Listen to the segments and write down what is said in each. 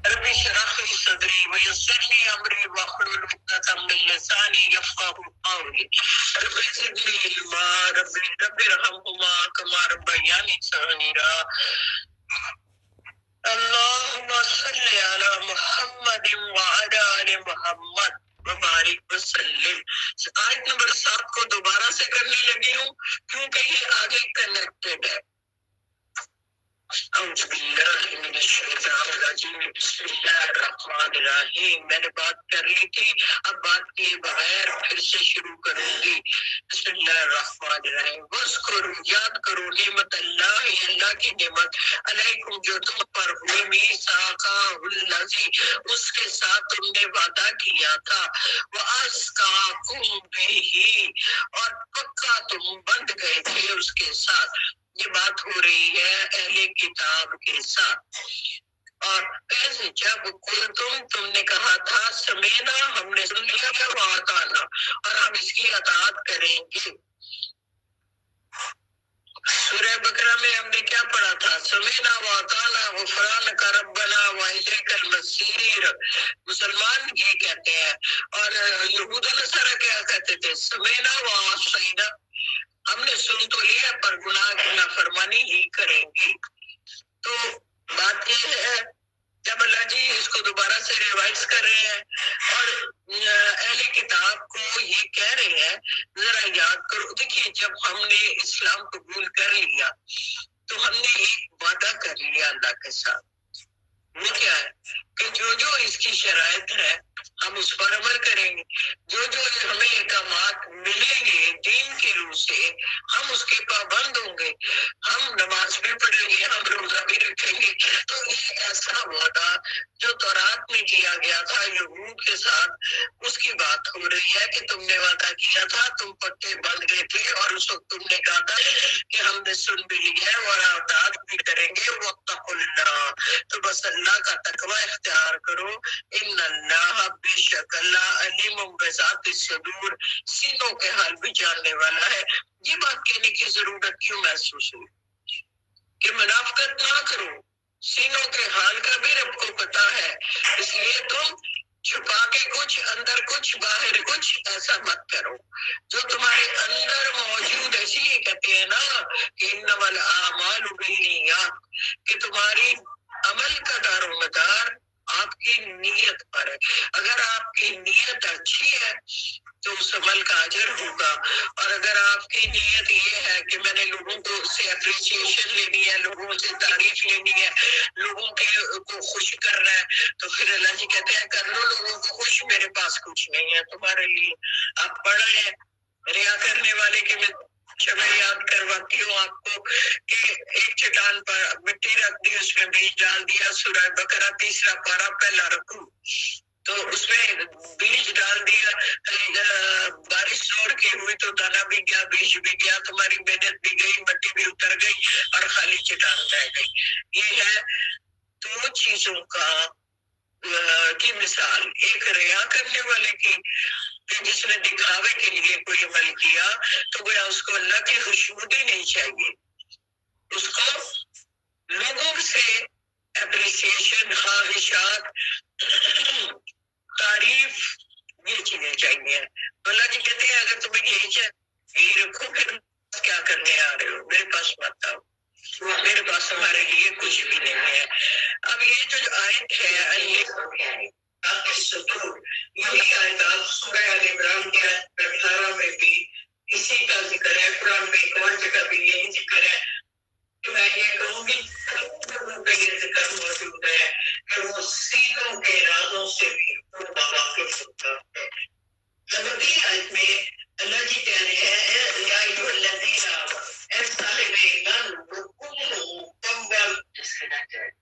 رب اشرح لي صدري ويسر لي امري واحلل عقدة من لساني يفقهوا قولي رب زدني علما رب ارحمهما كما ربياني صغيرا اللهم صل على محمد وعلى آل محمد وبارک وسلم. آیت نمبر 7 کو دوبارہ سے کرنے لگی ہوں کیونکہ یہ آگے کنیکٹڈ ہے. اعوذ باللہ من الشیطان الرجیم بسم اللہ الرحمن الرحیم. میں نے بات کر لی تھی، اب بات کیے بغیر پھر سے شروع کروں گی. بسم اللہ الرحمن الرحیم. وذکروا، یاد کرو نعمت اللہ، اللہ کی نعمت علیکم جو تم پر ہوئی، میثاقہ الذی، اس کے ساتھ تم نے وعدہ کیا تھا، وَأَزْقَاكُمْ بِهِ، اور پکا تم بند گئے تھے اس کے ساتھ. یہ بات ہو رہی ہے اہل کتاب کے ساتھ. اور ایسے جب تم نے کہا تھا سمینا، ہم نے سن لیا ہے، وَأَطَعْنَا، اور ہم اس کی اطاعت کریں گے. سورہ بقرہ میں ہم نے کیا پڑھا تھا؟ سمینا وَأَطَعْنَا غُفْرَانَكَ رَبَّنَا وَإِلَيْكَ الْمَصِيرُ. مسلمان یہ کہتے ہیں، اور یہود و نصارہ کیا کہتے تھے؟ سمینا وَعَصَيْنَا، ہم نے سن تو لیا پر گناہ کی نافرمانی ہی کریں گے. تو بات یہ ہے جب اللہ جی اس کو دوبارہ سے ریوائز کر رہے ہیں اور اہل کتاب کو یہ کہہ رہے ہیں ذرا یاد کرو. دیکھیے جب ہم نے اسلام قبول کر لیا تو ہم نے ایک وعدہ کر لیا اللہ کے ساتھ. وہ کیا ہے کہ جو جو اس کی شرائط ہے ہم اس پر عمل کریں گے. جو جو ہمیں احکامات ملیں گے دین کی روح سے ہم اس کے پابند ہوں گے. ہم نماز بھی پڑھیں گے، ہم روزہ بھی رکھیں گے. تو یہ ایسا وعدہ جو تورات میں کیا گیا تھا یہود کے ساتھ، اس کی بات ہو رہی ہے کہ تم نے وعدہ کیا تھا، تم پکے بند گئے تھے اور اس وقت تم نے کہا تھا کہ ہم نے سن بھی لی ہے اور اطاعت بھی کریں گے. واتقوا اللہ، تو بس اللہ کا تقوی اختیار کرو. ان اللہ، بے شک اللہ، علیم بذات الصدور، سینوں کے حال بھی جاننے والا ہے. یہ بات کہنے کی ضرورت کیوں محسوس ہوئی کہ منافقت نہ کرو؟ سینوں کے حال کا بھی رب کو پتا ہے، اس لیے تم چھپا کے کچھ اندر کچھ باہر کچھ ایسا مت کرو. جو تمہارے اندر موجود ہے، اسی لیے کہتے ہیں نا کہ انما الاعمال بالنیات، کہ تمہاری عمل کا دار و مدار آپ کی نیت پر ہے. اگر آپ کی نیت اچھی ہے تو اس عمل کا اجر ہوگا. اور اگر آپ کی نیت یہ ہے کہ میں نے لوگوں کو سے اپریسیشن لینی ہے، لوگوں سے تعریف لینی ہے، لوگوں کو خوش کرنا ہے، تو پھر اللہ جی کہتے ہیں کر لو لوگوں کو خوش، میرے پاس کچھ نہیں ہے تمہارے لیے. آپ پڑھ رہے ہیں ریا کرنے والے کی میں یاد کرواتی ہوں آپ کو کہ ایک چٹان پر مٹی رکھ دی، اس میں بیج ڈال دیا. سورہ بقرہ 3 پارہ پہلا رکوع. تو اس میں بیج ڈال دیا، بارش زور کی ہوئی تو دانا بھی گیا، بیج بھی گیا، تمہاری محنت بھی گئی، مٹی بھی اتر گئی اور خالی چٹان رہ گئی. یہ ہے دو چیزوں کی مثال. ایک ریا کرنے والے کی کہ جس نے دکھاوے کے لیے کوئی عمل کیا تو گویا اس کو اللہ کی خوشنودی نہیں چاہیے، اس کو لوگوں سے اپریسیشن، خواہشات، تعریف، یہ چیزیں چاہیے. اللہ جی کہتے ہیں اگر تمہیں یہی چاہیے رکھو پھر کیا کرنے آ رہے ہو، میرے پاس مت آؤ، میرے پاس ہمارے لیے کچھ بھی نہیں ہے. اب یہ جو آیت ہے یہی آیات سورہ آل عمران کی آیت 18 میں بھی اسی کا ذکر ہے. قرآن میں ایک اور جگہ بھی یہی ذکر ہے. تو میں یہ کہوں گی کا یہ ذکر موجود ہے کہ وہ سینوں کے رازوں سے بھی واقف ہوتا ہے. نبی آیت میں اللہ جی کہہ رہے ہیں یا ایھا الذین آمنوا، اے صاحب ایمان کونوا قوامین ڈسکنیکٹڈ.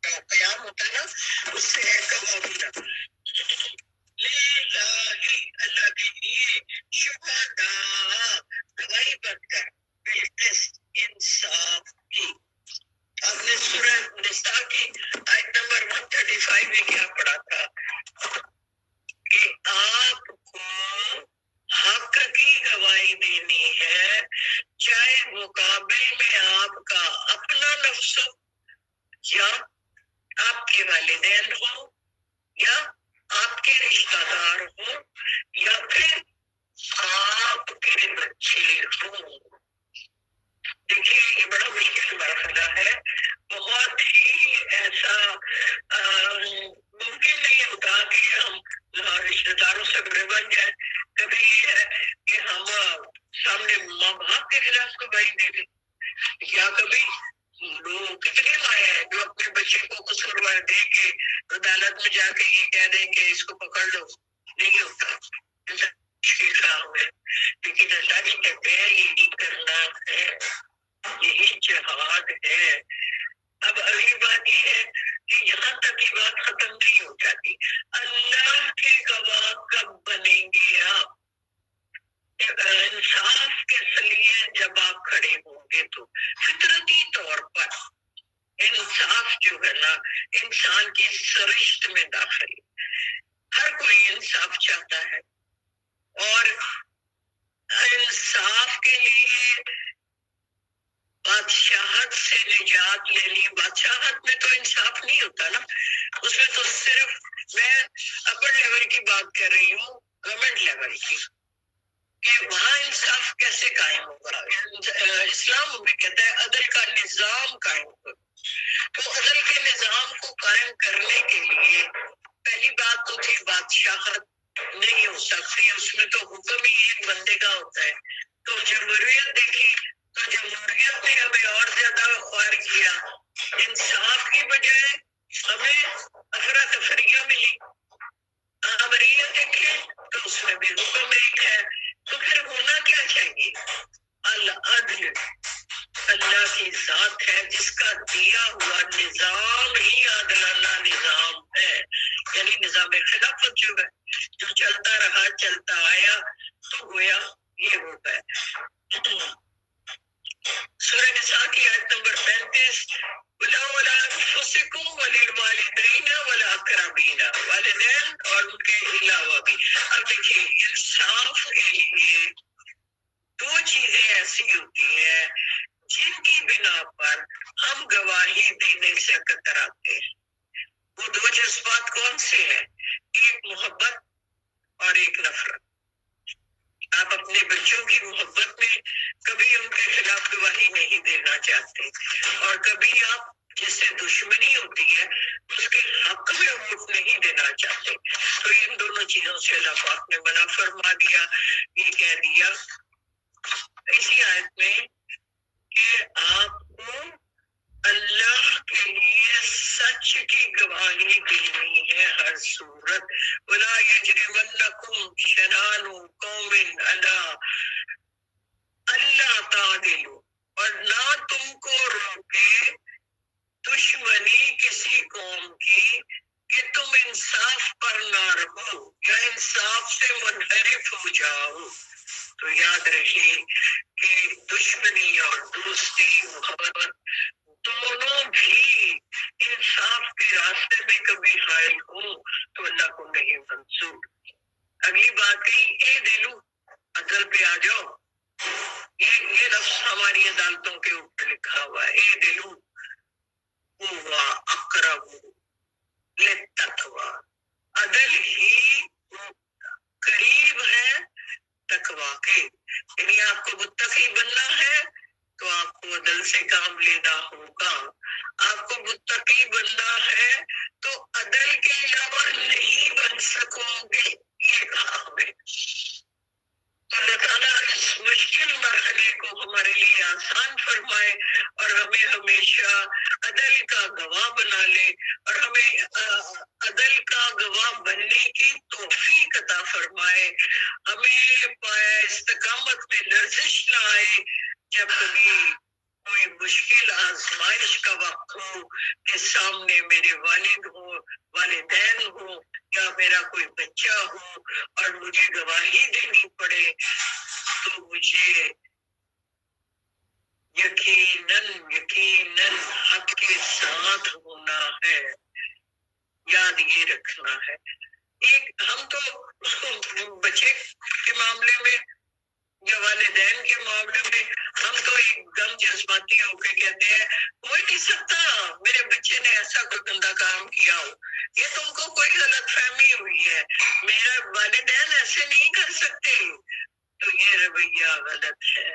قیام ہوتا ہے نا، اس سے ہے قوامین اللہ کے لیے شہداء، گواہی بن کر بالقسط، انصاف کی. آپ نے سورہ نساء کی آیت نمبر 135 میں کیا پڑھا تھا کہ آپ کو حق کی گواہی دینی ہے، چاہے مقابل میں آپ کا اپنا نفس ہو جھگڑے بن جائے. کبھی یہ ہے کہ ہم سامنے ماں باپ کے خلاف گواہی دے دیں. یا کبھی لوگ کتنے مائیں ہیں جو اپنے بچے کو قصوروار دے کے عدالت میں جا کے یہ کہہ دیں کہ اس کو پکڑ لو. نہیں ہوتا کام ہے. لیکن اللہ جی کہتے ہیں یہی کرنا ہے, یہی جہاد ہے. اب اگلی بات یہ ہے کہ یہاں تک کی بات ختم نہیں ہو جاتی. اللہ کے گواہ کب بنیں گے آپ؟ انصاف کے لیے جب آپ کھڑے ہوں گے تو فطرتی طور پر انصاف جو ہے نا انسان کی سرشت میں داخل. ہر کوئی انصاف چاہتا ہے اور انصاف کے لیے بادشاہت سے نجات لینی. بادشاہت میں تو انصاف نہیں ہوتا نا, اس میں تو صرف میں اپر لیول کی بات کر رہی ہوں, گورنمنٹ لیول کی, کہ وہاں انصاف کیسے قائم ہوگا. اسلام میں کہتا ہے عدل کا نظام قائم کرو. تو عدل کے نظام کو قائم کرنے کے لیے پہلی بات تو تھی بادشاہت نہیں ہو سکتی, اس میں تو حکم ہی ایک بندے کا ہوتا ہے. تو جمہوریت دیکھی تو جمہوریت نے ہمیں اور زیادہ خوار کیا. انصاف کی بجائے ہمیں افراتفریاں ملی. امریت دیکھے تو اس میں بھی حکم ایک ہے. تو پھر ہونا کیا چاہیے؟ العدل اللہ کی ذات ہے جس کا دیا ہوا نظام ہی عادلانہ نظام ہے. یعنی نظام خلافت جو ہے جو چلتا رہا چلتا آیا تو گویا یہ ہوتا ہے. سورہ نساء کی آیت نمبر 35 والدین اور ان کے علاوہ بھی. اب دیکھیے انصاف کے لیے دو چیزیں ایسی ہوتی ہیں جن کی بنا پر ہم گواہی دینے سے کتراتے ہیں. وہ دو جذبات کون سے ہیں؟ ایک محبت اور ایک نفرت. آپ اپنے بچوں کی محبت میں کبھی ان کے خلاف گواہی نہیں دینا چاہتے اور کبھی آپ جس سے دشمنی ہوتی ہے اس کے حق میں ووٹ نہیں دینا چاہتے. تو ان دونوں چیزوں سے اللہ پاک نے منع فرما دیا. یہ کہہ دیا اسی آیت میں کہ آپ کو اللہ کے لیے سچ کی گواہی دینی ہے ہر صورت. وَلَا يَجْرِمَنَّكُمْ شَنَآنُ قَوْمٍ عَلَىٰ أَلَّا تَعْدِلُوا, اور نہ تم کو روکے دشمنی کسی قوم کی کہ تم انصاف پر نہ رہو یا انصاف سے منحرف ہو جاؤ. تو یاد رہے کہ دشمنی اور دوستی محبت دونوں بھی انصاف کے راستے میں کبھی حائل ہوں تو اللہ کو نہیں منظور. اگلی بات کہی اے دلو عدل پہ آ جاؤ. یہ لفظ ہماری عدالتوں کے اوپر لکھا ہوا ہے. اے دلو ہوا اقرب للتقوی, عدل ہی قریب ہے تقوی کے. یعنی آپ کو متقی بننا ہے تو آپ کو عدل سے کام لینا ہوگا. آپ کو متقی بننا ہے تو عدل کے علاوہ نہیں بن سکو گے. یہ کہا ہمیں. اللہ تعالیٰ اس مشکل مرحلے کو ہمارے لیے آسان فرمائے اور ہمیں ہمیشہ عدل کا گواہ بنا لے اور ہمیں عدل کا گواہ بننے کی توفیق عطا فرمائے. ہمیں پایا استقامت میں لرزش نہ آئے جب کبھی کوئی مشکل آزمائش کا وقت ہو کہ سامنے میرے والد ہو, والدین ہو یا میرا کوئی بچہ ہو اور مجھے گواہی دینی پڑے تو مجھے یقیناً حق کے ساتھ ہونا ہے. یاد یہ رکھنا ہے. ایک ہم تو اس کو بچے کے معاملے میں یا والدین کے معاملے میں ہم تو ایک دم جذباتی ہو کے کہتے ہیں ہو نہیں سکتا میرے بچے نے ایسا کوئی گندا کام کیا ہو, یہ تم کو کوئی غلط فہمی ہوئی ہے, میرا والدین ایسے نہیں کر سکتے. تو یہ رویہ غلط ہے.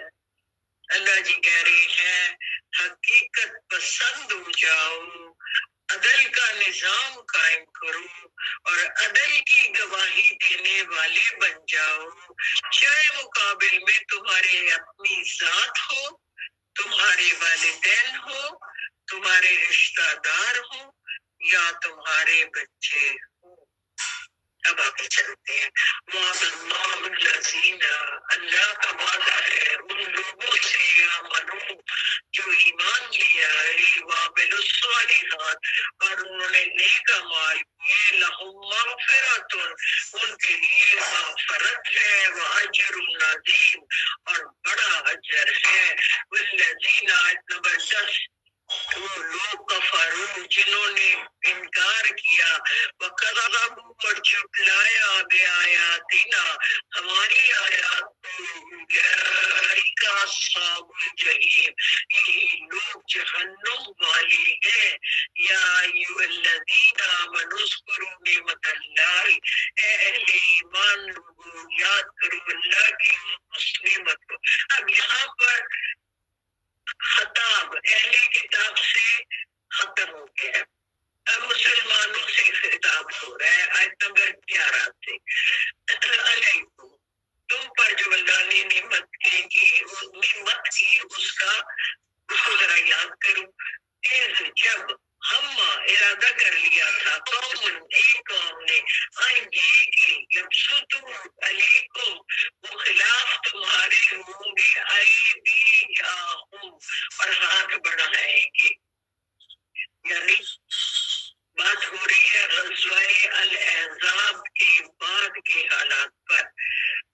اللہ جی کہہ رہے ہیں حقیقت پسند ہو جاؤ عدل کا نظام قائم کرو اور عدل کی گواہی دینے والے بن جاؤ، چاہے مقابل میں تمہارے اپنی ذات ہو، تمہارے والدین ہو، تمہارے رشتہ دار ہو یا تمہارے بچے ہوں۔ اب آگے چلتے ہیں۔ وعد اللہ الذین، اللہ کا وعدہ ہے ان لوگوں سے آمنو جو ایمان لے آئے، وعملوا الصالحات اور انہوں نے نیک اعمال کیے، لہم مغفرۃ ان کے لیے مغفرت ہے، واجر عظیم اور بڑا اجر ہے، والذین آیت نمبر 10 وہ لوگ کفروا جنہوں نے انکار کیا، وَكَذَّبُوا اور جھٹلایا بِآیاتِنَا ہماری آیات کو، أُولَٰئِکَ أَصْحَابُ الْجَحِیمِ یہی لوگ جہنم والے ہیں۔ یا أَیُّهَا الَّذِینَ آمَنُوا اذْکُرُوا نِعْمَتَ اللَّہِ اے اہل ایمان لوگوں یاد کرو اللہ کی نعمت کو۔ اب یہاں پر خطاب اہل کتاب سے ختم ہو گیا، اب مسلمانوں سے خطاب ہو رہا ہے آیت نمبر 11 سے۔ علیکم تم پر جو اللہ نے نعمت کی اس کا اس کو ذرا یاد کرو، جب ہم ارادہ کر لیا تھا قوم ایک قوم نے آئیں گے کہ یبسطوا علیکم وہ خلاف تمہارے ہوں گے، ایدیہم اور ہاتھ بڑھائیں گے، یعنی بات ہو رہی ہے غزوہ الاحزاب کے بعد کے حالات پر۔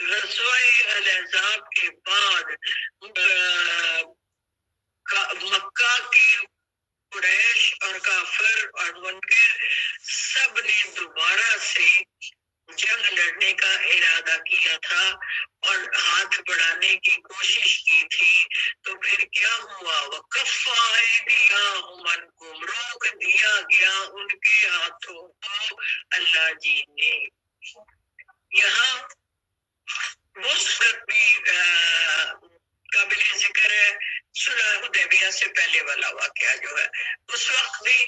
غزوہ الاحزاب کے بعد مکہ کے قریش اور کافر اور منکر سب نے دوبارہ سے جنگ لڑنے کا ارادہ کیا تھا اور ہاتھ بڑھانے کی کوشش کی تھی، تو پھر کیا ہوا؟ وَكَفَّ أَيْدِيَهُمْ عَنْكُمْ روک دیا گیا ان کے ہاتھوں کو اللہ جی نے۔ یہاں وہ صورت بھی قابل ذکر ہے، صلح حدیبیہ سے پہلے والا واقعہ جو ہے، اس وقت بھی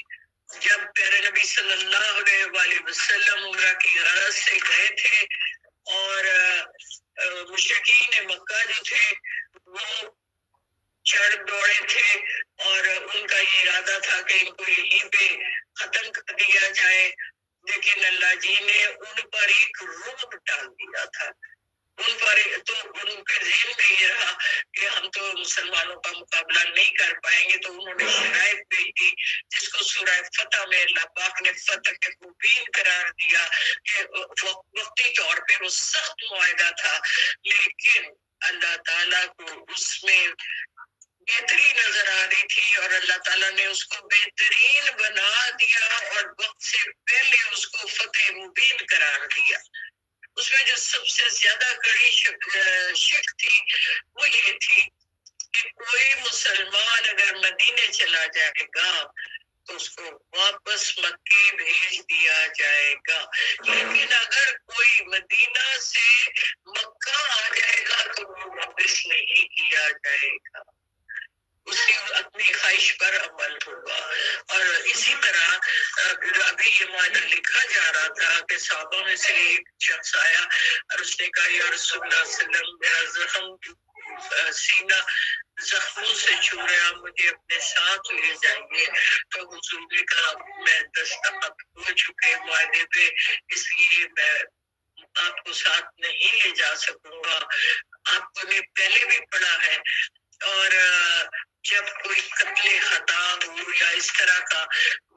جب پیارے نبی صلی اللہ علیہ وآلہ وسلم عمرہ کی غرض سے گئے تھے اور مشرکین مکہ جو تھے وہ چڑھ دوڑے تھے اور ان کا یہ ارادہ تھا کہ ان کو یہیں پہ ختم کر دیا جائے، لیکن اللہ جی نے ان پر ایک رعب ڈال دیا تھا، ان پر تو ان کے ذہن میں یہ رہا کہ ہم تو مسلمانوں کا مقابلہ نہیں کر پائیں گے، تو انہوں نے شرائط بھیجی جس کو سورہ فتح میں اللہ پاک نے فتح کے مبین قرار دیا کہ وقتی طور پہ وہ سخت معاہدہ تھا، لیکن اللہ تعالیٰ کو اس میں بہتری نظر آ رہی تھی اور اللہ تعالیٰ نے اس کو بہترین بنا دیا اور وقت سے پہلے اس کو فتح مبین قرار دیا۔ اس میں جو سب سے زیادہ کڑی شک تھی وہ یہ تھی کہ کوئی مسلمان اگر مدینے چلا جائے گا تو اس کو واپس مکے بھیج دیا جائے گا، لیکن اگر کوئی مدینہ سے مکہ آ جائے گا تو وہ واپس نہیں کیا جائے گا، اس کی اپنی خواہش پر عمل ہوگا۔ اور اسی طرح ابھی یہ معاہدہ لکھا جا رہا تھا کہ صحابہ میں سے ایک شخص آیا اور اس نے کہا یا رسول اللہ صلی اللہ علیہ وسلم میرا زخم سینہ زخموں سے چھو رہا، مجھے اپنے ساتھ لے جائیے، تو حضور نے کہا میں دستخط ہو چکے معاہدے پہ، اس لیے میں آپ کو ساتھ نہیں لے جا سکوں گا، آپ کو نے پہلے بھی پڑھا ہے۔ اور جب کوئی قتل خطا ہو یا اس طرح کا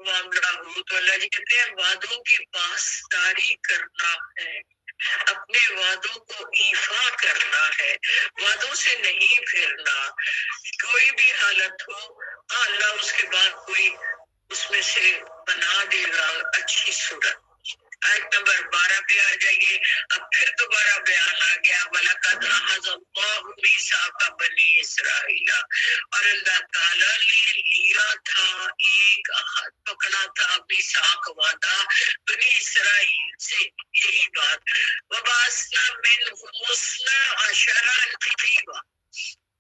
معاملہ ہو تو اللہ جی کہتے ہیں وعدوں کی پاسداری کرنا ہے، اپنے وعدوں کو ایفا کرنا ہے، وعدوں سے نہیں پھرنا، کوئی بھی حالت ہو اللہ اس کے بعد کوئی اس میں سے بنا دے گا اچھی صورت۔ آیت نمبر 12 پہ آ جائیے، اب پھر دوبارہ بیان آ گیا وَلَقَدْ أَخَذَ اللَّهُ مِيثَاقَ بَنِي إِسرَائِیلَ اور اللہ تعالیٰ نے لیا تھا ایک عہد، پکڑا تھا میثاق وعدہ بنی اسرائیل سے، یہی بات وَبَعَثْنَا مِنْهُمُ اثْنَا عَشَرَ نَقِیبًا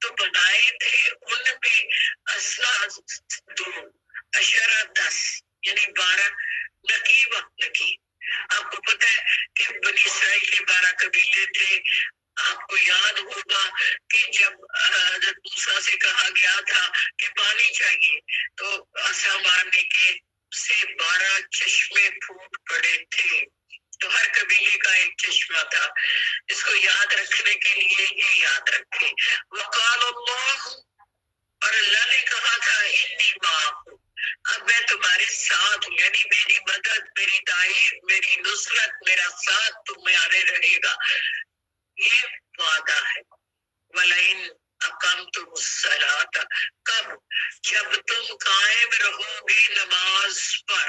تو بنائے تھے ان میں 12 10 یعنی پتیلے تھے. آپ کو یاد ہوگا کہ جب حضرت موسیٰ سے کہا گیا تھا کہ پانی چاہیے تو عصا مارنے کے سے 12 چشمے پھوٹ پڑے تھے. تو ہر قبیلے کا ایک چشمہ تھا. اس کو یاد رکھنے کے لیے یہ یاد رکھے. وقال اللہ، اور اللہ نے کہا تھا انی معکم، اب میں تمہارے ساتھ ہوں، یعنی میری مدد، میری تائید، میری نصرت، میرا ساتھ تمہارے رہے گا. یہ وعدہ ہے. وَلَئِنْ أَقَمْتُمُ الصَّلَاةَ، کب؟ جب تم قائم رہو گے نماز پر.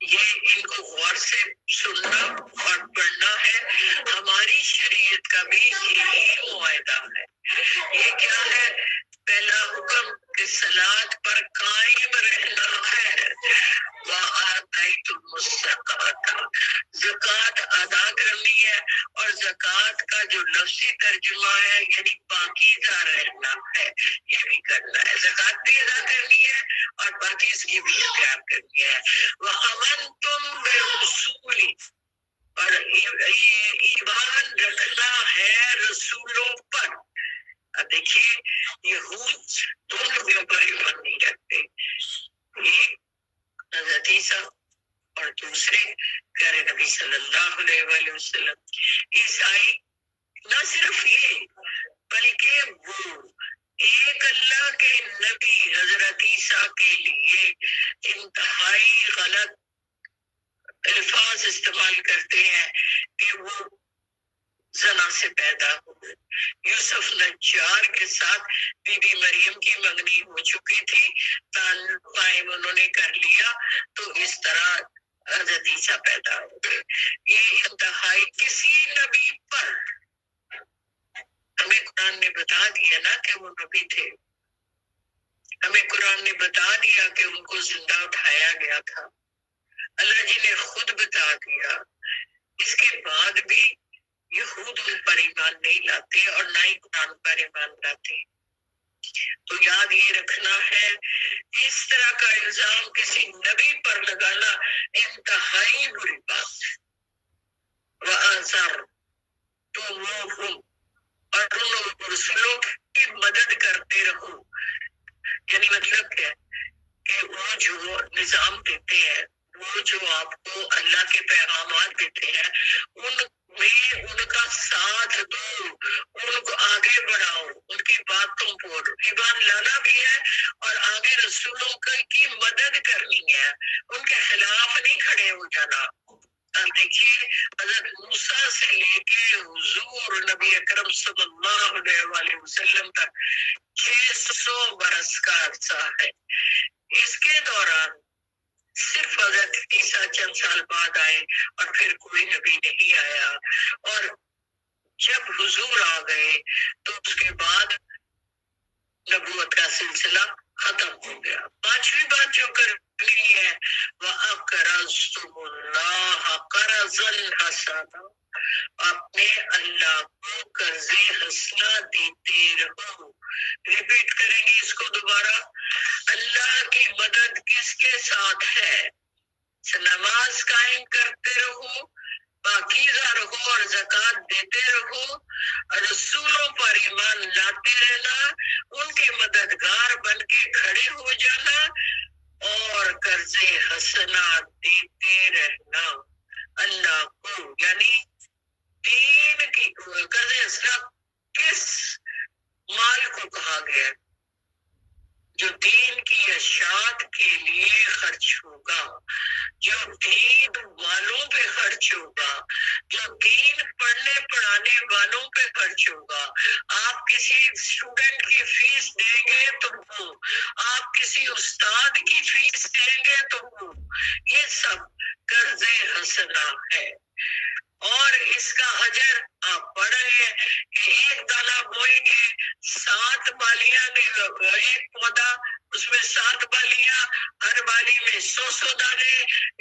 یہ ان کو غور سے سننا اور پڑھنا ہے. ہماری شریعت کا بھی یہی معاہدہ ہے. یہ کیا ہے؟ پہلا حکم کہ صلاۃ پر قائم رہنا ہے. وَآتَيْتُمُ الزَّكَاةَ، زکوٰۃ ادا کرنی ہے. اور زکوٰۃ کا جو لفظی ترجمہ ہے یعنی پاکیزہ رہنا ہے، یہ بھی کرنا ہے. زکوٰۃ بھی ادا کرنی ہے اور پاکیزگی بھی اختیار کرنی ہے. وَآمَنْتُمْ بِرُسُولِي، اور ایمان رکھنا ہے رسولوں پر. اب دیکھیے یہود دونوں کے اوپر ایمان نہیں رکھتے. ایک حضرت عیسیٰ اور دوسرے پیارے نبی صلی اللہ علیہ وآلہ وسلم. عیسائی نہ صرف یہ بلکہ وہ ایک اللہ کے نبی حضرت عیسیٰ کے لیے انتہائی غلط الفاظ استعمال کرتے ہیں کہ وہ زنا سے پیدا ہوئے. یوسف نجار کے ساتھ بی بی مریم کی منگنی ہو چکی تھی، تعلق قائم انہوں نے کر لیا تو اس طرح حضرت عیسیٰ پیدا ہو گئے. یہ انتہائی کسی نبی پر ہمیں قرآن نے بتا دیا نا کہ وہ نبی تھے. ہمیں قرآن نے بتا دیا کہ ان کو زندہ اٹھایا گیا تھا. اللہ جی نے خود بتا دیا. اس کے بعد بھی یہود ان پر ایمان نہیں لاتے اور نہ ہی قرآن پر ایمان لاتے. تو یاد یہ رکھنا ہے اس طرح کا الزام کسی نبی پر لگانا انتہائی بری بات. وَأَنذَرْتُمُوهُمْ، اور ان رسولوں کی مدد کرتے رہو. یعنی مطلب کیا ہے کہ وہ جو نظام دیتے ہیں، وہ جو آپ کو اللہ کے پیغامات دیتے ہیں، ان میں ان کا ساتھ دو، ان کو آگے بڑھاؤ، ان کی باتوں پر ایمان لانا بھی ہے اور آگے رسولوں کی مدد کرنی ہے، ان کے خلاف نہیں کھڑے ہو جانا. اب دیکھیے حضرت موسیٰ سے لے کے حضور نبی اکرم صلی اللہ علیہ وآلہ وسلم تک 600 برس کا عرصہ ہے. اس کے دوران صرف حضرت عیسیٰ چند سال بعد آئے اور پھر کوئی نبی نہیں آیا. اور جب حضور آ گئے تو اس کے بعد نبوت کا سلسلہ ختم ہو گیا. پانچویں بات جو کرنی ہے وَأَقْرَضْتُمُ اللَّهَ قَرْضًا حَسَنًا، اپنے اللہ کو قرض حسنہ دیتے رہو. ریپیٹ کریں گے اس کو دوبارہ. اللہ کی مدد کس کے ساتھ ہے؟ نماز قائم کرتے رہو، پاکیزہ رہو اور زکوٰۃ دیتے رہو، رسولوں پر ایمان لاتے رہنا، ان کے مددگار بن کے کھڑے ہو جانا اور قرض حسنہ دیتے رہنا اللہ کو. یعنی دین کی قرض حسنہ کس مال کو کہا گیا؟ جو دین کی اشاعت کے لیے خرچ ہوگا، جو دین والوں پہ خرچ ہوگا، جو دین پڑھنے پڑھانے والوں پہ خرچ ہوگا. آپ کسی اسٹوڈنٹ کی فیس دیں گے تو وہ، آپ کسی استاد کی فیس دیں گے تو وہ، یہ سب قرض حسنہ ہے. اور اس کا اجر آپ پڑھ رہے ہیں کہ ایک دانہ بوئیں گے 7 بالیاں، ایک پودا اس میں 7 بالیاں، ہر بالی میں 100 دانے.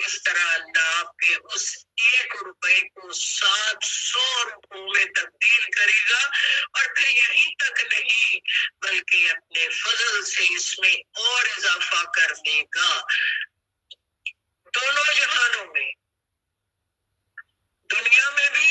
اس طرح اللہ آپ کے اس 1 روپے کو 700 روپوں میں تبدیل کرے گا. اور پھر یہیں تک نہیں بلکہ اپنے فضل سے اس میں اور اضافہ کر دے گا. دونوں جہانوں میں، دنیا میں بھی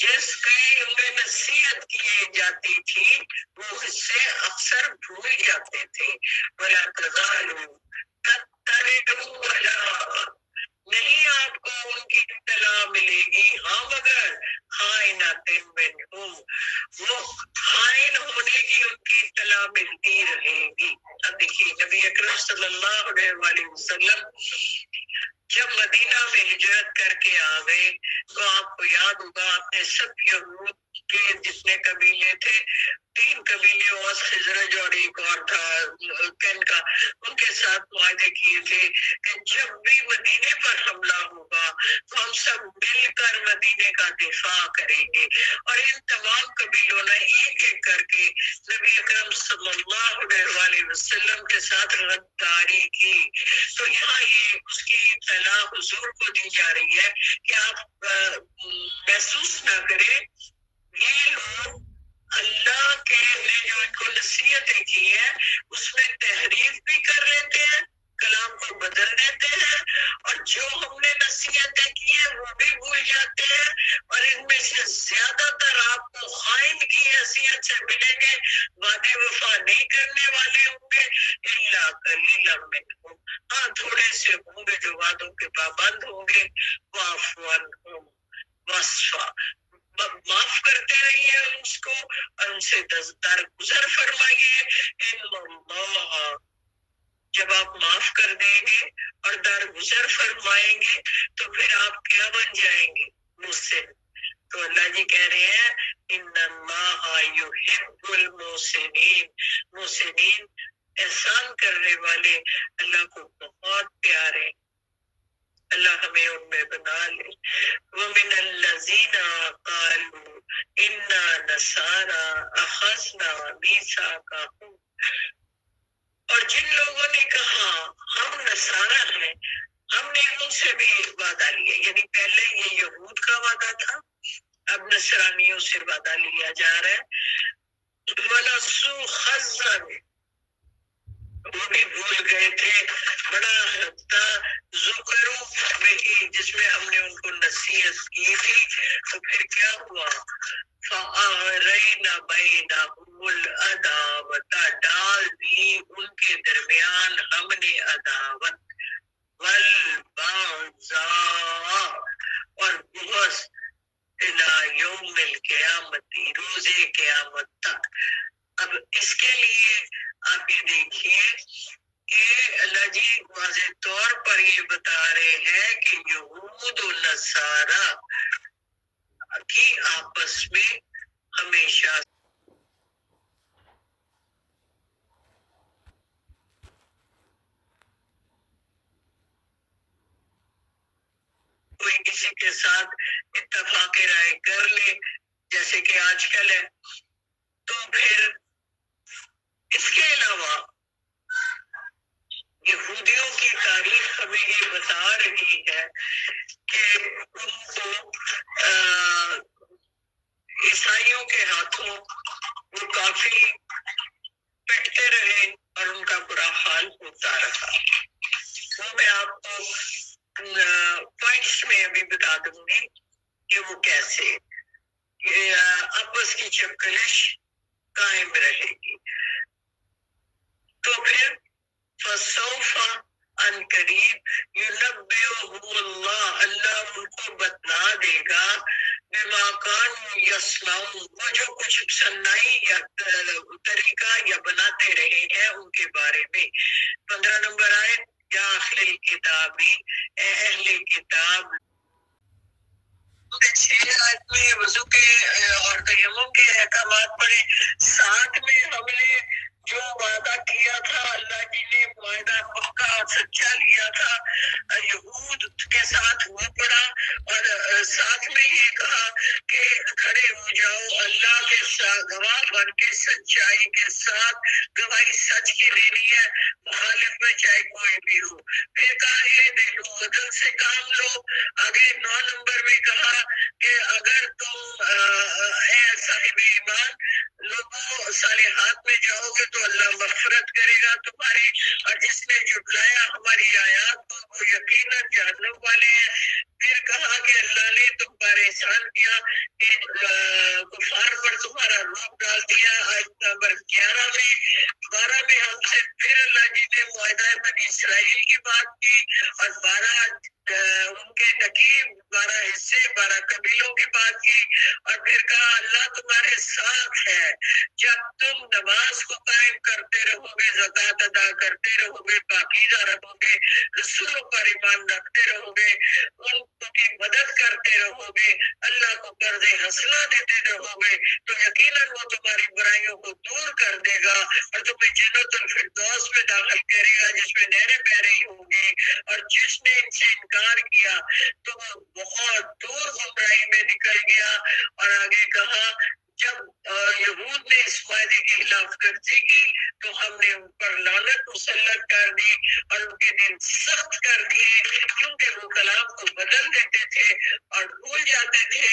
جس کی انہیں نصیحت کی جاتی تھی وہ حصے اکثر بھول جاتے تھے. وَلَا تَزَالُوا تَطَّلِعُ عَلَىٰ، نہیں آپ کو ان کی اطلاع ملے گی، ہاں مگر خائنۃ منہم، وہ خائن ہونے کی ان کی اطلاع ملتی رہے گی. اب دیکھیے نبی اکرم صلی اللہ علیہ وآلہ وسلم جب مدینہ میں ہجرت کر کے آ گئے تو آپ کو یاد ہوگا آپ نے سب یہود کے جتنے قبیلے تھے، 3 قبیلے اوس خزرج اور ایک اور تھا کین کا، ان کے ساتھ معاہدے کیے تھے کہ جب بھی مدینے پر حملہ ہوگا تو ہم سب مل کر مدینے کا دفاع کریں گے. اور ان تمام قبیلوں نے ایک ایک کر کے نبی اکرم صلی اللہ علیہ وآلہ وسلم کے ساتھ غداری کی. تو یہاں یہ اس کی اطلاع حضور کو دی جا رہی ہے کہ آپ محسوس نہ کریں یہ لوگ اللہ کے نے جو ان کو نصیحتیں کی ہیں اس میں تحریف بھی کر لیتے ہیں، کلام کو بدل دیتے ہیں، اور جو ہم نے نصیحتیں کی ہیں وہ بھی بھول جاتے ہیں. اور ان میں سے زیادہ تر آپ کو خائن کی حیثیت سے ملیں گے، وعدے وفا نہیں کرنے والے ہوں گے. الا قلیلا منہم، ہاں تھوڑے سے ہوں گے جو وعدوں کے پابند ہوں گے. واعف عنہم واصفح، معاف کرتے رہیے اس کو اور ان سے درگزر فرمائیے. ان اللہ، جب آپ معاف کر دیں گے اور درگزر فرمائیں گے تو پھر آپ کیا بن جائیں گے؟ محسن. تو اللہ جی کہہ رہے ہیں ان اللہ یحب المحسنین، محسنین احسان کرنے والے اللہ کو بہت پیارے. اللہ ہمیں ان میں بنا لے. وَمِنَ الَّذِينَ قَالُوا إِنَّا نَصَارَىٰ أَخَذْنَا مِيثَاقَهُمْ، اور جن لوگوں نے کہا ہم نصارہ ہیں، ہم نے ان سے بھی وعدہ لیا، یعنی پہلے یہ یہود کا وعدہ تھا، اب نصرانیوں سے وعدہ لیا جا رہا ہے. وَنَسُوا حَظًّا، وہ بھی بھول گئے تھے بڑا حصہ ذکروا بہ، جس میں ہم نے ان کو نصیحت کی تھی. تو پھر کیا ہوا؟ فَأَغْرَيْنَا بَيْنَهُمُ الْعَدَاوَةَ، ڈال دی ان کے درمیان ہم نے عداوت، والبغضاء، اور بغض، الی یوم القیامت، روز قیامت تک. اب اس کے لیے آپ یہ دیکھیے کہ اللہ جی واضح طور پر یہ بتا رہے ہیں کہ یہود و نصارہ کی آپس میں ہمیشہ کوئی کسی کے ساتھ اتفاق رائے کر لے جیسے کہ آج کل ہے، تو پھر اس کے علاوہ یہودیوں کی تاریخ ہمیں یہ بتا رہی ہے کہ ان کو عیسائیوں کے ہاتھوں وہ کافی پٹتے رہے اور ان کا برا حال ہوتا رہا. وہ میں آپ کو پوائنٹس میں ابھی بتا دوں گی کہ وہ کیسے آپس کی چپکلش قائم رہے گی. تو پھر فسوف ان قریب ینبئہم اللہ، اللہ ان کو بتلا دے گا بما کانوا یصنعون، وہ جو کچھ صنائی یا طریقہ یا بناتے رہے ہیں ان کے بارے میں. 15 نمبر آیت، یا اہل کتابی، اہل کتاب. 6 آیت میں وضو کے اور تیمم کے احکامات پڑے. 7 میں ہم نے جو وعدہ کیا تھا، اللہ جی نے معاہدہ پکا سچا لیا تھا یہود کے ساتھ، وہ پڑا. اور ساتھ میں یہ کہا کہ کھڑے ہو جاؤ اللہ کے ساتھ گواہ بن کے، سچائی کے ساتھ گواہی سچ کی دینی ہے، مخالف میں چاہے کوئی بھی ہو. پھر کہا یہ دیکھو عدل سے کام لو. آگے 9 نمبر میں کہا کہ اگر تم اے صاحب ایمان لوگوں صالحات میں جاؤ گے تو اللہ مغفرت کرے گا تمہاری، اور جس نے جھٹلایا ہماری آیات کو وہ یقیناً جہنم والے ہیں. پھر کہا کہ اللہ نے تم پر احسان کیا کہ کفار پر تمہارا روب ڈال دیا. آیت نمبر 11 میں 12 میں ہم سے پھر اللہ جی نے معاہدہ بنی اسرائیل کی بات کی اور 12 ان کے نقیب 12 حصے 12 قبیلوں کی بات کی اور پھر کہا اللہ تمہارے ساتھ ہے جب تم نماز کو قائم کرتے رہو گے, زکوٰۃ ادا کرتے رہو گے, پاکیزہ رہو گے, رسولوں پر ایمان رکھتے رہو گے, ان کی مدد کرتے رہو گے, اللہ کو قرض حسنہ دیتے رہو گے تو یقیناً وہ تمہاری برائیوں کو دور کر دے گا اور تمہیں جنت الفردوس میں داخل کرے گا جس میں نہریں بہ رہی ہوں گی. اور جس نے ان سے انکار کیا تو وہ بہت دور گمراہی میں نکل گیا. اور آگے کہا جب یہود نے اس معاہدے کی خلاف ورزی کی تو ہم نے ان پر لعنت مسلط کر دی اور ان کے دل سخت کر دیے کیونکہ وہ کلام کو بدل دیتے تھے اور بھول جاتے تھے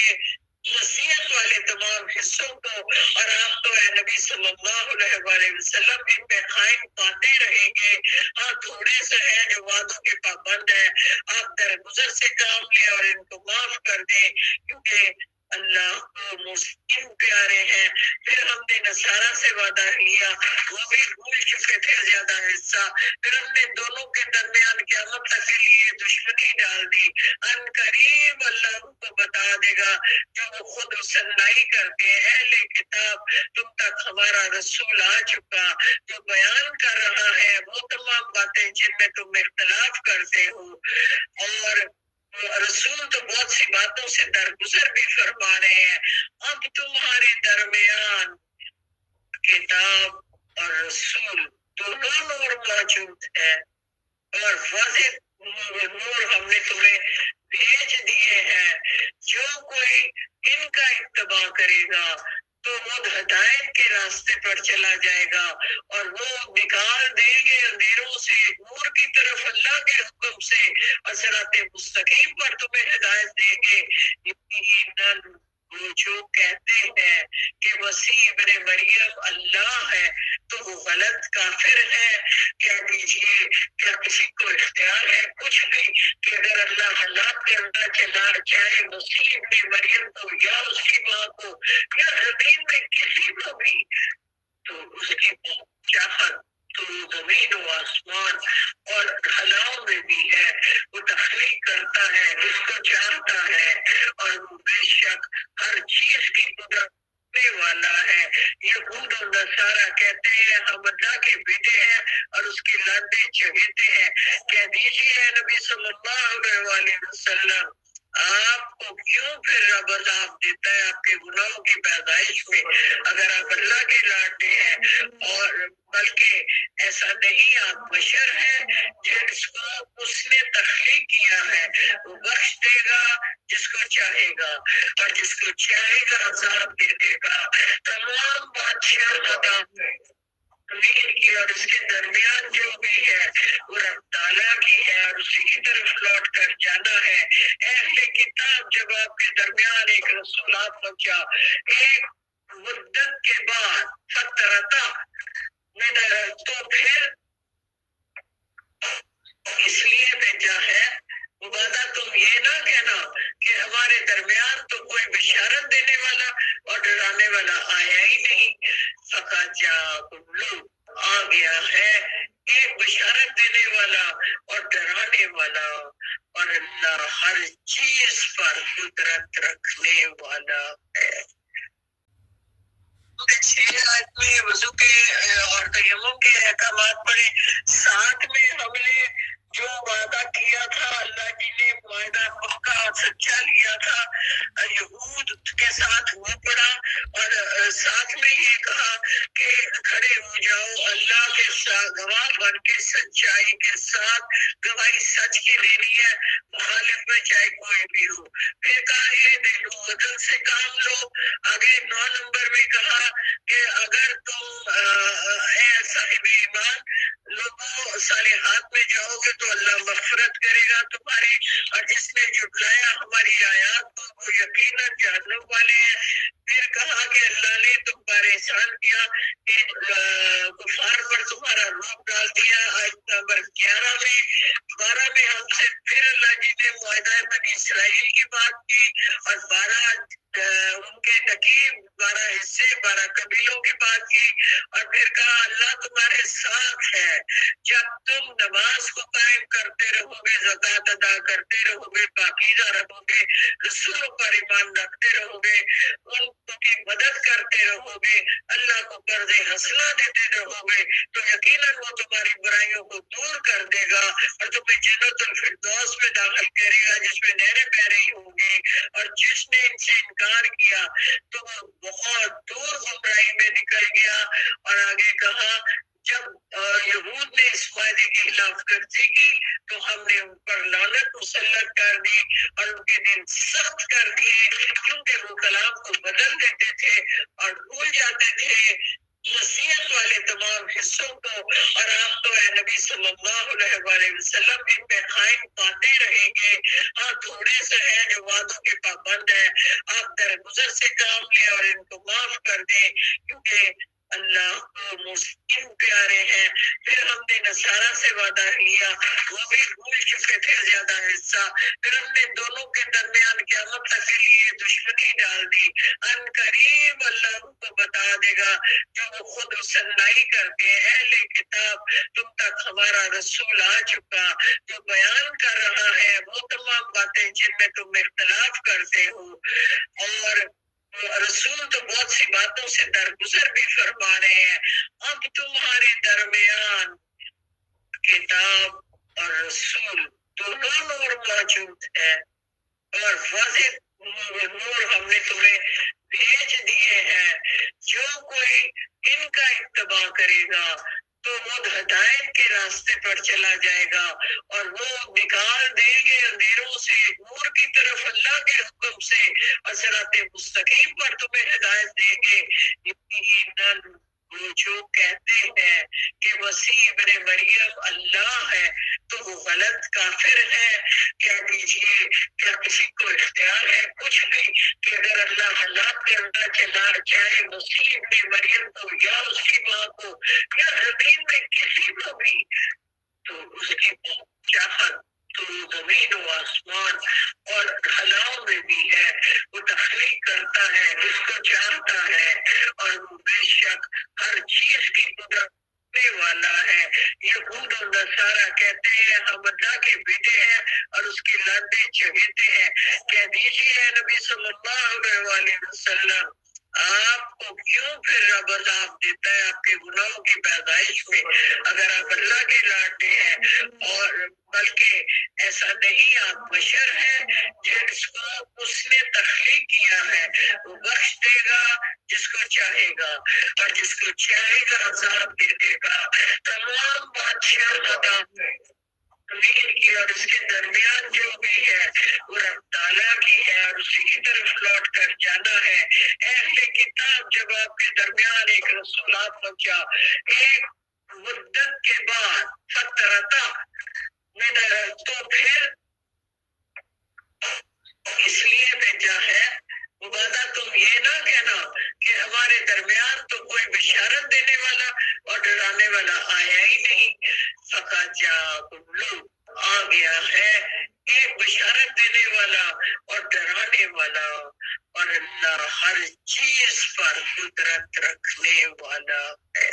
نصیحت والے تمام حصوں کو. اور آپ تو اے نبی صلی اللہ علیہ وآلہ وسلم ان پہ قائم پاتے رہیں گے. ہاں تھوڑے سے ہیں جو وعدوں کے پابند ہیں, آپ درگزر سے کام لیں اور ان کو معاف کر دیں کیونکہ اللہ کو مسلم پیارے ہیں. پھر ہم نے نصارہ سے وعدہ لیا, وہ بھی بھول چکے تھے زیادہ حصہ. پھر ہم نے دونوں کے درمیان قیامت تک کے لیے دشمنی ڈال دی. ان قریب اللہ ان کو بتا دے گا جو وہ خود سنائی کرتے ہیں اہل کتاب تم تک ہمارا رسول آ چکا جو بیان کر رہا ہے وہ تمام باتیں جن میں تم اختلاف کرتے ہو. اور رسول تو بہت سی باتوں سے درگزر بھی فرما رہے ہیں. اب تمہارے درمیان کتاب اور رسول دونوں نور موجود ہے اور واضح نور ہم نے تمہیں بھیج دیے ہیں. جو کوئی ان کا اتباع کرے گا تو وہ ہدایت کے راستے پر چلا جائے گا اور وہ نکال دیں گے اندھیروں سے نور کی طرف اللہ کے حکم سے اور صراط مستقیم پر تمہیں ہدایت دیں گے. یقیناً وہ جو کہتے ہیں کہ مسیح ابن مریم اللہ ہے تو وہ غلط کافر ہے. کہہ دیجیے کیا کسی کو اختیار ہے کچھ بھی کہ اگر اللہ ہلاک کرنا چاہے مسیح ابن مریم کو یا اس کی ماں کو یا زمین میں کسی کو بھی تو اس کی چاہت تو زمین و آسمان اور خلاؤں میں بھی ہے. وہ تخلیق کرتا ہے جس کو چاہتا ہے اور وہ بے شک ہر چیز کی قدرت والا ہے. یہود و نصارہ کہتے ہیں ہم اللہ کے بیٹے ہیں اور اس کی لانتیں چہیتے ہیں. کہہ دیجیے نبی صلی اللہ علیہ وآلہ وسلم آپ کو کیوں پھر رب عذاب دیتا ہے آپ کے گناہوں کی پیدائش میں اگر آپ اللہ کے لاڈلے ہیں. اور بلکہ ایسا نہیں آپ بشر ہیں جس کو اس نے تخلیق کیا ہے وہ بخش دے گا جس کو چاہے گا اور جس کو چاہے گا عذاب دے دے گا. تمام بادشاہ زمین کی اور اس کے درمیان جو بھی ہے وہ رب تعالیٰ کی ہے اور اسی کی طرف لوٹ کر جانا ہے. اہل کتاب جب آپ کے درمیان ایک رسول پہنچا ایک مدت کے بعد فترتا تو پھر اس لیے بھیجا ہے. وعدہ تم یہ نہ کہنا کہ ہمارے درمیان تو کوئی بشارت دینے والا اور ڈرانے والا آیا ہی نہیں. فقط لوگ آ گیا ہے ایک بشارت دینے والا اور ڈرانے والا اور اللہ ہر چیز پر قدرت رکھنے والا ہے. آدمی وضو کے اور تیمم کے احکامات پڑے. ساتھ میں ہم نے جو وعدہ کیا تھا اللہ جی نے معاہدہ پکا سچا لیا تھا یہود کے ساتھ وہ پڑا اور ساتھ میں یہ کہا کہ کھڑے ہو جاؤ اللہ کے ساتھ گواہ بن کے سچائی کے ساتھ گواہی سچ کی دینی ہے مخالف میں چاہے کوئی بھی ہو. پھر کہا یہ دیکھو عدل سے کام لو. آگے 9 نمبر میں کہا کہ اگر تم اے صاحب ایمان لوگوں صالحات میں جاؤ گے تو اللہ مغفرت کرے گا تمہاری اور جس نے جھٹلایا ہماری آیات کو وہ یقیناً جہنم والے ہیں. پھر کہا کہ اللہ نے تم پر احسان کیا کہ کفار پر تمہارا روب ڈال دیا. آیت نمبر 11 میں 12 میں ہم سے پھر اللہ جی نے معاہدہ بنی اسرائیل کی بات کی اور 12 ان کے نقیب 12 حصے 12 قبیلوں کی بات کی اور پھر کہا اللہ تمہارے ساتھ ہے جب تم نماز کو قائم کرتے رہو گے، زکوٰۃ ادا کرتے رہو گے، پاکیزہ رہو گے، رسولوں پر ایمان رکھتے رہو گے، ان کی مدد کرتے رہو گے، اللہ کو قرض حسنہ دیتے رہو گے، تو یقیناً وہ تمہاری برائیوں کو دور کر دے گا اور تمہیں جنت الفردوس میں داخل کرے گا جس میں نہریں بہ رہی ہوں گی، اور جس نے ان سے انکار کیا تو وہ بہت دور گمراہی میں نکل گیا۔ اور آگے کہا جب یہود نے اس وعدے کی خلاف ورزی کی تو ہم نے ان پر لعنت مسلط کر دی اور ان کے دل سخت کر دیے، کیونکہ وہ کلام کو بدل دیتے تھے اور بھول جاتے تھے نصیحت والے تمام حصوں کو۔ اور آپ تو اے نبی صلی اللہ علیہ وآلہ وسلم ان پہ قائم پاتے رہیں گے۔ ہاں تھوڑے سے ہیں جو وعدوں کے پابند ہیں، آپ درگزر سے کام لیں اور ان کو معاف کر دیں، کیونکہ اللہ کو مسلم پیارے ہیں۔ پھر ہم نے نصارہ سے وعدہ لیا، وہ بھی بھول چکے تھے زیادہ حصہ، پھر ہم نے دونوں کے درمیان قیامت تک کے لیے دشمنی ڈال دی۔ ان قریب اللہ ان کو بتا دے گا جو وہ خود سنائی کرتے ہیں، اہل کتاب تم تک ہمارا رسول آ چکا جو بیان کر رہا ہے وہ تمام باتیں جن میں تم اختلاف کرتے ہو، اور رسول تو بہت سی باتوں سے درگزر بھی فرما رہے ہیں۔ اب تمہارے درمیان کتاب اور رسول دونوں نور موجود ہے اور واضح نور ہم نے تمہیں بھیج دیے ہیں، جو کوئی ان کا اتباع کرے گا تو وہ ہدایت کے راستے پر چلا جائے گا اور وہ نکال دیں گے اندھیروں سے نور کی طرف اللہ کے حکم سے اور صراط مستقیم پر تمہیں ہدایت دیں گے۔ یقیناً وہ جو کہتے ہیں کہ مسیح ابن مریم اللہ ہے تو وہ غلط کافر ہے۔ کہہ دیجئے کیا کسی کو اختیار ہے کچھ بھی کہ اگر اللہ ہلاک کرنا چاہے مسیح ابن مریم کو یا اس کی ماں کو یا زمین میں کسی کو بھی، تو اس کی چاہت تو زمین و آسمان اور خلاؤں میں بھی ہے، وہ تخلیق کرتا ہے جس کو چاہتا ہے اور وہ بے شک ہر چیز کی قدرت والا ہے۔ یہود و نصارہ کہتے ہیں ہم اللہ کے بیٹے ہیں اور اس کی لانتیں چہیتے ہیں۔ کہہ دیجیے اے نبی صلی اللہ علیہ وآلہ وسلم آپ کو کیوں پھر رب عذاب دیتا ہے آپ کے گناہوں کی پیدائش میں، اگر آپ اللہ کے لاڈلے ہیں؟ اور بلکہ ایسا نہیں، آپ بشر ہیں جس کو اس نے تخلیق کیا ہے، وہ بخش دے گا جس کو چاہے گا اور جس کو چاہے گا عذاب دے دے گا۔ تمام بادشاہ زمین کی اور اس کے درمیان جو بھی ہے وہ رب تعالیٰ کی ہے اور اسی کی طرف لوٹ کر جانا ہے۔ اہل کتاب جب آپ کے درمیان ایک رسول آ پہنچا ایک مدت کے بعد فترتا تو پھر اس لیے بھیجا ہے، مبادہ تم یہ نہ کہنا کہ ہمارے درمیان تو کوئی بشارت دینے والا اور ڈرانے والا آیا ہی نہیں۔ فقط آ گیا ہے ایک بشارت دینے والا اور ڈرانے والا، اور اللہ ہر چیز پر قدرت رکھنے والا ہے۔